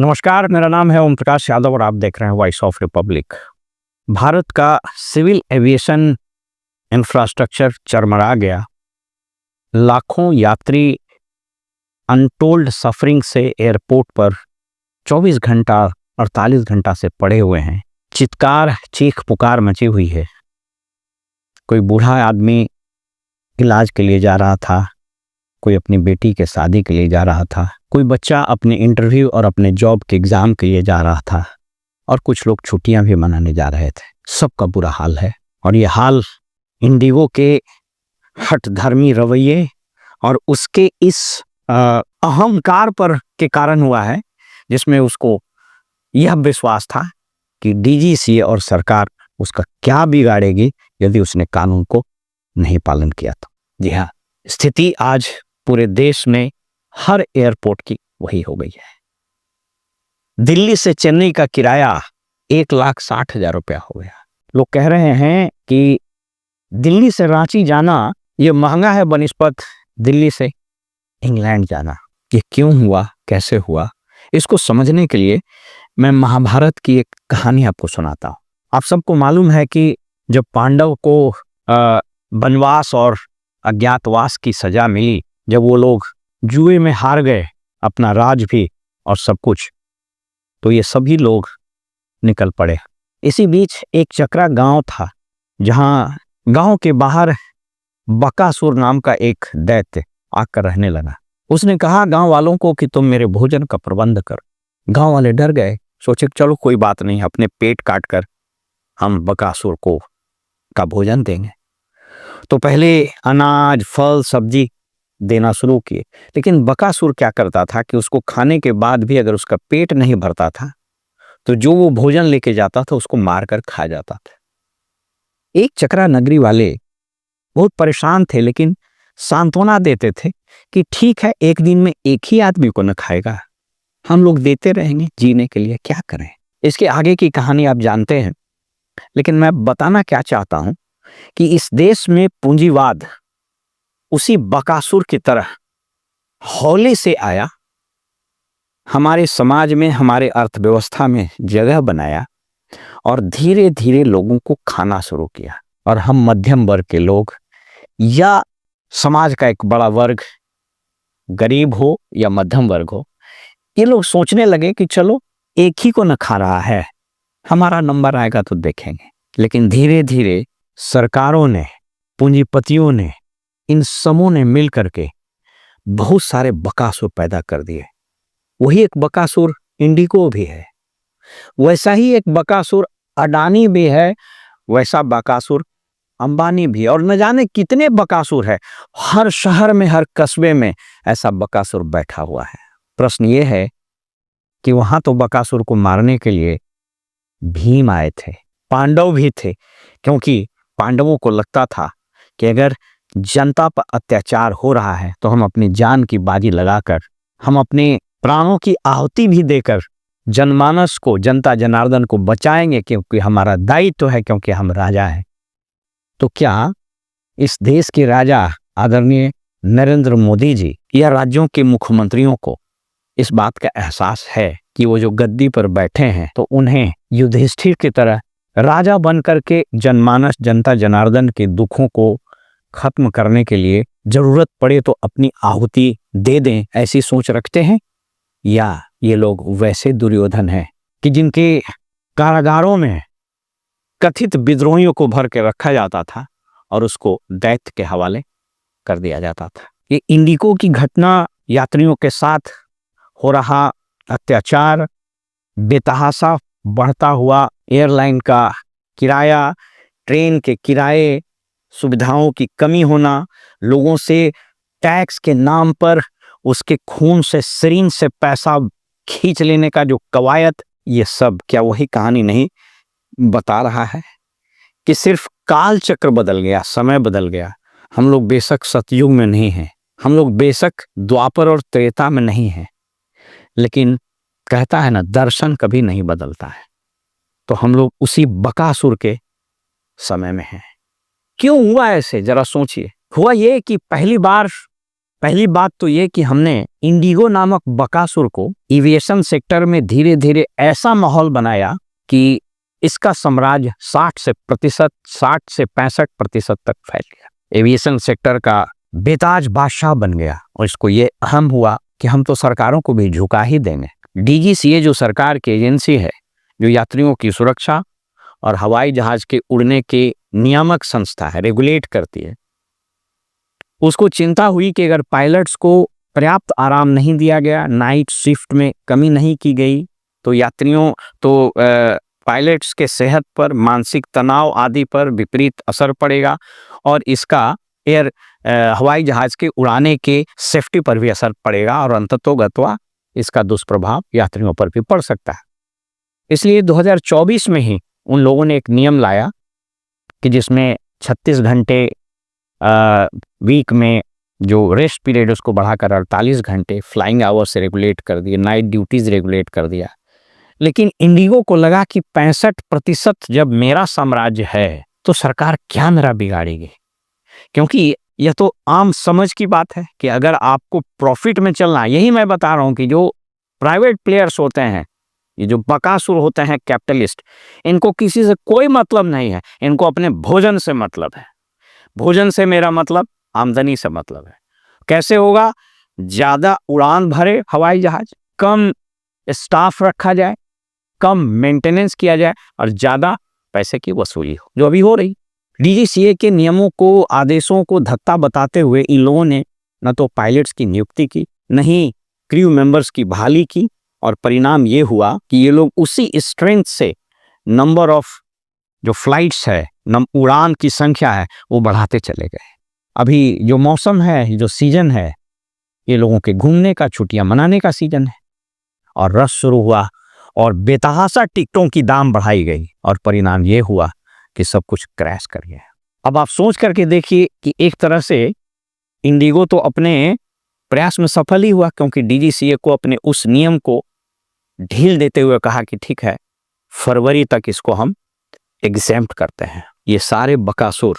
नमस्कार, मेरा नाम है ओम प्रकाश यादव और आप देख रहे हैं वॉइस ऑफ रिपब्लिक। भारत का सिविल एविएशन इंफ्रास्ट्रक्चर चरमरा गया। लाखों यात्री अनटोल्ड सफरिंग से एयरपोर्ट पर 24 घंटा 48 घंटा से पड़े हुए हैं। चित्कार चीख पुकार मची हुई है। कोई बूढ़ा आदमी इलाज के लिए जा रहा था, कोई अपनी बेटी के शादी के लिए जा रहा था, कोई बच्चा अपने इंटरव्यू और अपने जॉब के एग्ज़ाम के लिए जा रहा था और कुछ लोग छुट्टियां भी मनाने जा रहे थे। सबका बुरा हाल है और ये हाल इंडिगो के हठधर्मी रवैये और उसके इस अहंकार पर के कारण हुआ है, जिसमें उसको यह विश्वास था कि डीजीसीए और सरकार उसका क्या बिगाड़ेगी यदि उसने कानून को नहीं पालन किया तो। जी हाँ, स्थिति आज पूरे देश में हर एयरपोर्ट की वही हो गई है। दिल्ली से चेन्नई का किराया 1,60,000 रुपया हो गया। लोग कह रहे हैं कि दिल्ली से रांची जाना ये महंगा है बनिस्पत दिल्ली से इंग्लैंड जाना। ये क्यों हुआ, कैसे हुआ, इसको समझने के लिए मैं महाभारत की एक कहानी आपको सुनाता हूँ। आप सबको मालूम है कि जब पांडव को वनवास और अज्ञातवास की सजा मिली, जब वो लोग जुए में हार गए, अपना राज भी और सब कुछ, तो ये सभी लोग निकल पड़े। इसी बीच एक चकरा गांव था, जहां गांव के बाहर बकासुर नाम का एक दैत्य आकर रहने लगा। उसने कहा गांव वालों को कि तुम मेरे भोजन का प्रबंध करो। गांव वाले डर गए, सोचे चलो कोई बात नहीं, अपने पेट काट कर हम बकासुर को का भोजन देंगे। तो पहले अनाज, फल, सब्जी देना शुरू किए। लेकिन बकासुर क्या करता था कि उसको खाने के बाद भी अगर उसका पेट नहीं भरता था तो जो वो भोजन लेके जाता था उसको मारकर खा जाता था। एक चकरा नगरी वाले बहुत परेशान थे, लेकिन सांत्वना देते थे कि ठीक है, एक दिन में एक ही आदमी को न खाएगा, हम लोग देते रहेंगे जीने के लिए, क्या करें। इसके आगे की कहानी आप जानते हैं, लेकिन मैं बताना क्या चाहता हूं कि इस देश में पूंजीवाद उसी बकासुर की तरह हौले से आया, हमारे समाज में, हमारे अर्थव्यवस्था में जगह बनाया और धीरे धीरे लोगों को खाना शुरू किया। और हम मध्यम वर्ग के लोग या समाज का एक बड़ा वर्ग, गरीब हो या मध्यम वर्ग हो, ये लोग सोचने लगे कि चलो एक ही को न खा रहा है, हमारा नंबर आएगा तो देखेंगे। लेकिन धीरे धीरे सरकारों ने, पूंजीपतियों ने, इन समूह ने मिल करके बहुत सारे बकासुर पैदा कर दिए। वही एक बकासुर इंडिगो भी है, वैसा ही एक बकासुर अडानी भी है, वैसा बकासुर अंबानी भी, और न जाने कितने बकासुर है। हर शहर में, हर कस्बे में ऐसा बकासुर बैठा हुआ है। प्रश्न ये है कि वहां तो बकासुर को मारने के लिए भीम आए थे, पांडव भी थे, क्योंकि पांडवों को लगता था कि अगर जनता पर अत्याचार हो रहा है तो हम अपनी जान की बाजी लगाकर, हम अपने प्राणों की आहुति भी देकर जनमानस को, जनता जनार्दन को बचाएंगे, क्योंकि हमारा दायित्व है, क्योंकि हम राजा हैं। तो क्या इस देश के राजा आदरणीय नरेंद्र मोदी जी या राज्यों के मुख्यमंत्रियों को इस बात का एहसास है कि वो जो गद्दी पर बैठे हैं तो उन्हें युधिष्ठिर की तरह राजा बन करके जनमानस, जनता जनार्दन के दुखों को खत्म करने के लिए जरूरत पड़े तो अपनी आहुति दे दें, ऐसी सोच रखते हैं? या ये लोग वैसे दुर्योधन हैं कि जिनके कारागारों में कथित विद्रोहियों को भर के रखा जाता था और उसको दैत्य के हवाले कर दिया जाता था। ये इंडिगो की घटना, यात्रियों के साथ हो रहा अत्याचार, बेतहाशा बढ़ता हुआ एयरलाइन का किराया, ट्रेन के किराए, सुविधाओं की कमी होना, लोगों से टैक्स के नाम पर उसके खून से, शरीर से पैसा खींच लेने का जो कवायद, ये सब क्या वही कहानी नहीं बता रहा है कि सिर्फ काल चक्र बदल गया, समय बदल गया। हम लोग बेशक सतयुग में नहीं हैं, हम लोग बेशक द्वापर और त्रेता में नहीं हैं, लेकिन कहता है ना, दर्शन कभी नहीं बदलता है। तो हम लोग उसी बकासुर के समय में हैं। क्यों हुआ ऐसे, जरा सोचिए। हुआ ये कि पहली बार पहली बात तो ये कि हमने इंडिगो नामक बकासुर को एविएशन सेक्टर में धीरे धीरे ऐसा माहौल बनाया कि इसका साम्राज्य 60 से 65% तक फैल गया। एविएशन सेक्टर का बेताज बादशाह बन गया और इसको ये अहम हुआ कि हम तो सरकारों को भी झुका ही देंगे। डीजीसीए जो सरकार की एजेंसी है जो यात्रियों की सुरक्षा और हवाई जहाज के उड़ने के नियामक संस्था है, रेगुलेट करती है, उसको चिंता हुई कि अगर पायलट्स को पर्याप्त आराम नहीं दिया गया, नाइट शिफ्ट में कमी नहीं की गई, तो यात्रियों पायलट्स के सेहत पर, मानसिक तनाव आदि पर विपरीत असर पड़ेगा और इसका हवाई जहाज के उड़ाने के सेफ्टी पर भी असर पड़ेगा और अंततोगत्वा इसका दुष्प्रभाव यात्रियों पर भी पड़ सकता है। इसलिए 2024 में ही उन लोगों ने एक नियम लाया कि जिसमें 36 घंटे वीक में जो रेस्ट पीरियड उसको बढ़ाकर 48 घंटे, फ्लाइंग आवर्स से रेगुलेट कर दिए, नाइट ड्यूटीज रेगुलेट कर दिया। लेकिन इंडिगो को लगा कि 65% जब मेरा साम्राज्य है तो सरकार क्या मेरा बिगाड़ेगी, क्योंकि यह तो आम समझ की बात है कि अगर आपको प्रॉफिट में चलना, यही मैं बता रहा हूं कि जो प्राइवेट प्लेयर्स होते हैं, ये जो बकासुर होते हैं कैपिटलिस्ट, इनको किसी से कोई मतलब नहीं है, इनको अपने भोजन से मतलब है। भोजन से मेरा मतलब आमदनी से मतलब है। कैसे होगा? ज्यादा उड़ान भरे हवाई जहाज, कम स्टाफ रखा जाए, कम मेंटेनेंस किया जाए और ज्यादा पैसे की वसूली हो, जो अभी हो रही। डीजीसीए के नियमों को, आदेशों को धत्ता बताते हुए इन लोगों ने न तो पायलट्स की नियुक्ति की, न ही क्रू मेंबर्स की बहाली की और परिणाम ये हुआ कि ये लोग उसी स्ट्रेंथ से नंबर ऑफ जो फ्लाइट्स है, उड़ान की संख्या है, वो बढ़ाते चले गए। अभी जो मौसम है, जो सीजन है, ये लोगों के घूमने का, छुट्टियां मनाने का सीजन है और रश शुरू हुआ और बेतहाशा टिकटों की दाम बढ़ाई गई और परिणाम ये हुआ कि सब कुछ क्रैश कर गया। अब आप सोच करके देखिए कि एक तरह से इंडिगो तो अपने प्रयास में सफल ही हुआ, क्योंकि डीजीसीए को अपने उस नियम को ढील देते हुए कहा कि ठीक है, फरवरी तक इसको हम एग्जेम्प्ट करते हैं। ये सारे बकासुर,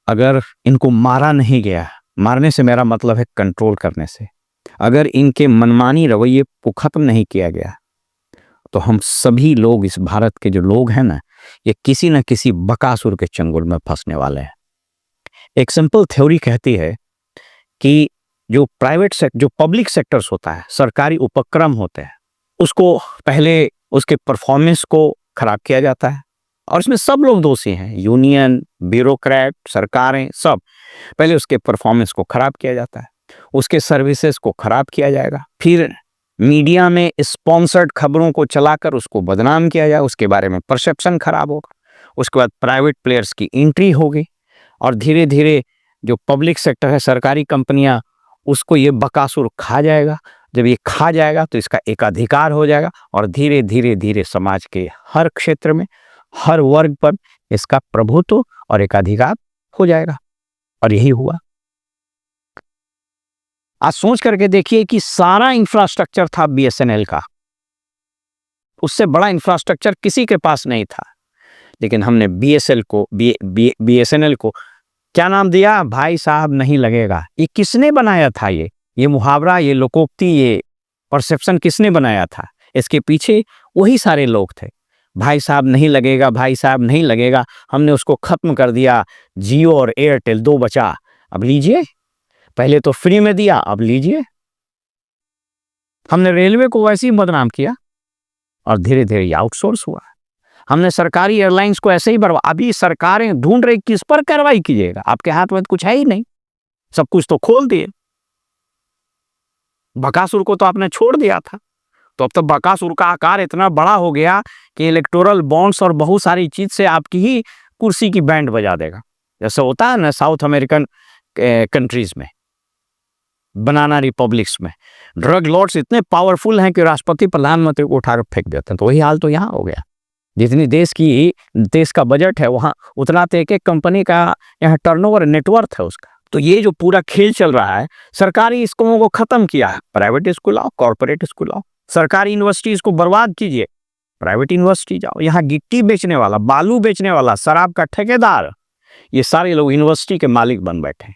अगर इनको मारा नहीं गया, मारने से मेरा मतलब है कंट्रोल करने से, अगर इनके मनमानी रवैये को खत्म नहीं किया गया, तो हम सभी लोग, इस भारत के जो लोग हैं ना, ये किसी न किसी बकासुर के चंगुल में फंसने वाले हैं। एक सिंपल थ्योरी कहती है कि जो पब्लिक सेक्टर्स होता है, सरकारी उपक्रम होते हैं, उसको पहले उसके परफॉर्मेंस को खराब किया जाता है और इसमें सब लोग दोषी हैं, यूनियन, ब्यूरोक्रेट, सरकारें, सब। पहले उसके परफॉर्मेंस को खराब किया जाता है, उसके सर्विसेज को खराब किया जाएगा, फिर मीडिया में स्पॉन्सर्ड खबरों को चलाकर उसको बदनाम किया जाए, उसके बारे में परसेप्शन खराब होगा, उसके बाद प्राइवेट प्लेयर्स की एंट्री होगी और धीरे धीरे जो पब्लिक सेक्टर है, सरकारी कंपनियां, उसको ये बकासुर खा जाएगा। जब ये खा जाएगा तो इसका एकाधिकार हो जाएगा और धीरे धीरे धीरे समाज के हर क्षेत्र में, हर वर्ग पर इसका प्रभुत्व और एकाधिकार हो जाएगा। और यही हुआ। आज सोच करके देखिए कि सारा इंफ्रास्ट्रक्चर था बीएसएनएल का, उससे बड़ा इंफ्रास्ट्रक्चर किसी के पास नहीं था, लेकिन हमने बीएसएनएल को क्या नाम दिया? भाई साहब नहीं लगेगा। ये किसने बनाया था? ये मुहावरा, ये लोकोक्ति, ये परसेप्शन किसने बनाया था? इसके पीछे वही सारे लोग थे। भाई साहब नहीं लगेगा, भाई साहब नहीं लगेगा। हमने उसको खत्म कर दिया। जियो और एयरटेल दो बचा, अब लीजिए। पहले तो फ्री में दिया, अब लीजिए। हमने रेलवे को वैसे ही बदनाम किया और धीरे धीरे आउटसोर्स हुआ। हमने सरकारी एयरलाइंस को ऐसे ही बर्बाद। अभी सरकारें ढूंढ रही किस पर कार्रवाई कीजिएगा, आपके हाथ में कुछ है ही नहीं, सब कुछ तो खोल दिए। बकासुर को तो आपने छोड़ दिया था, तो अब तो बकासुर का आकार इतना बड़ा हो गया कि इलेक्टोरल बॉन्ड्स और बहुत सारी चीज से आपकी ही कुर्सी की बैंड बजा देगा, जैसे होता है ना साउथ अमेरिकन कंट्रीज में, बनाना रिपब्लिक्स में। ड्रग लॉर्ड्स इतने पावरफुल हैं कि राष्ट्रपति प्रधानमंत्री को उठाकर फेंक देते हैं। तो वही हाल तो यहाँ हो गया। जितनी देश का बजट है, वहाँ उतना तो एक एक कंपनी का यहाँ टर्नओवर नेटवर्थ है उसका। तो ये जो पूरा खेल चल रहा है, सरकारी स्कूलों को खत्म किया है, प्राइवेट स्कूल आओ, कॉर्पोरेट स्कूल आओ। सरकारी यूनिवर्सिटीज को बर्बाद कीजिए, प्राइवेट यूनिवर्सिटी जाओ। यहाँ गिट्टी बेचने वाला, बालू बेचने वाला, शराब का ठेकेदार, ये सारे लोग यूनिवर्सिटी के मालिक बन बैठे हैं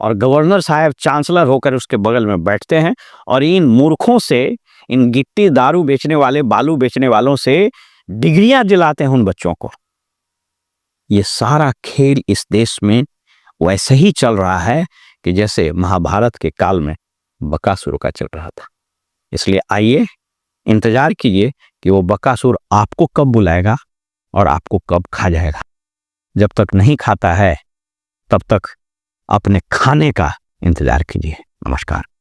और गवर्नर साहब चांसलर होकर उसके बगल में बैठते हैं और इन मूर्खों से, इन गिट्टी दारू बेचने वाले, बालू बेचने वालों से डिग्रियां दिलाते हैं उन बच्चों को। ये सारा खेल इस देश में वैसे ही चल रहा है कि जैसे महाभारत के काल में बकासुर का चल रहा था। इसलिए आइए इंतजार कीजिए कि वो बकासुर आपको कब बुलाएगा और आपको कब खा जाएगा। जब तक नहीं खाता है तब तक अपने खाने का इंतजार कीजिए। नमस्कार।